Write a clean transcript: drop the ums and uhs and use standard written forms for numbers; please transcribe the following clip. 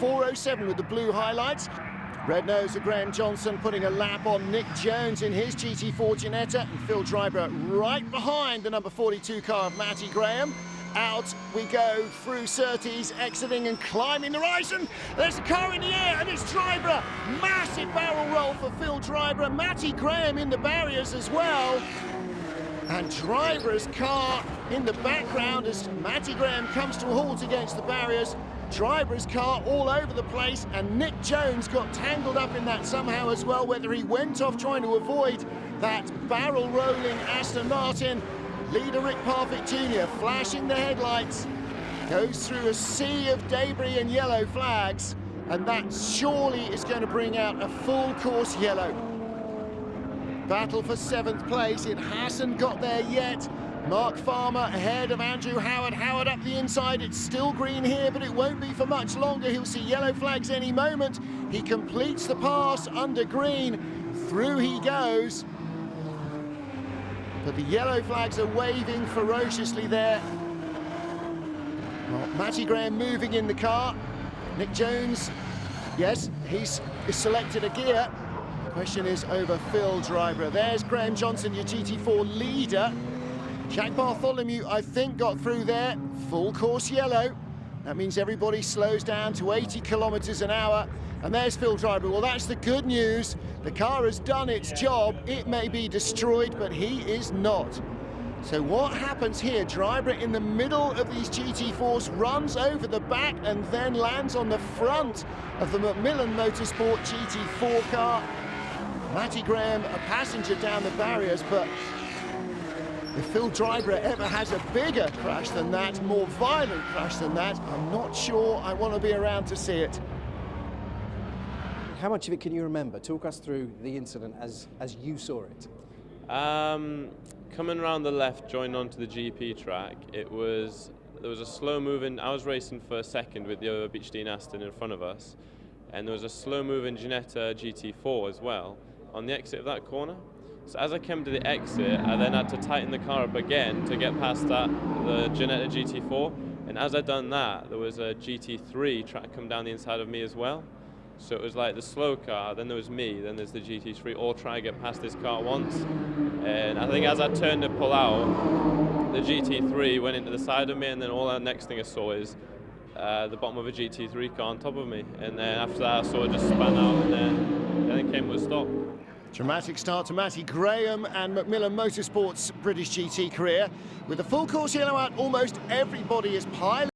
4:07 with the blue highlights. Red nose of Graham Johnson putting a lap on Nick Jones in his GT4 Ginetta, and Phil Dryburgh right behind the number 42 car of Matty Graham. Out we go through Surtees, exiting and climbing the rise, and there's a car in the air, and it's Dryburgh. Massive barrel roll for Phil Dryburgh. Matty Graham in the barriers as well. And Dryburgh's car in the background as Matty Graham comes to a halt against the barriers. Dryburgh's car all over the place, and Nick Jones got tangled up in that somehow as well, whether he went off trying to avoid that barrel rolling Aston Martin. Leader Rick Parfitt Jr. flashing the headlights, goes through a sea of debris and yellow flags, and that surely is going to bring out a full course yellow. Battle for 7th place, it hasn't got there yet. Mark Farmer ahead of Andrew Howard. Howard up the inside, it's still green here, but it won't be for much longer. He'll see yellow flags any moment. He completes the pass under green, through he goes. But the yellow flags are waving ferociously there. Well, Matty Graham moving in the car. Nick Jones, yes, he's selected a gear. The question is over Phil Dryburgh. There's Graham Johnson, your GT4 leader. Jack Bartholomew, I think, got through there. Full course yellow. That means everybody slows down to 80 kilometers an hour. And there's Phil Dryburgh. Well, that's the good news. The car has done its job. It may be destroyed, but he is not. So what happens here? Dryburgh in the middle of these GT4s runs over the back and then lands on the front of the Macmillan Motorsport GT4 car. Matty Graham, a passenger down the barriers, but if Phil Dryburgh ever has a bigger crash than that, more violent crash than that, I'm not sure I want to be around to see it. How much of it can you remember? Talk us through the incident as you saw it. Coming around the left, joining onto the GP track, there was a slow moving. I was racing for a second with the other Beach Dean Aston in front of us, and there was a slow moving Ginetta GT4 as well on the exit of that corner. So as I came to the exit, I then had to tighten the car up again to get past the Ginetta GT4, and as I'd done that, there was a GT3 track come down the inside of me as well. So it was like the slow car, then there was me, then there's the GT3, all trying to get past this car once. And I think as I turned to pull out, the GT3 went into the side of me, and then all the next thing I saw is the bottom of a GT3 car on top of me. And then after that, I saw it just span out, and then came to a stop. Dramatic start to Matty Graham and Macmillan Motorsport's British GT career. With the full course yellow out, almost everybody is piling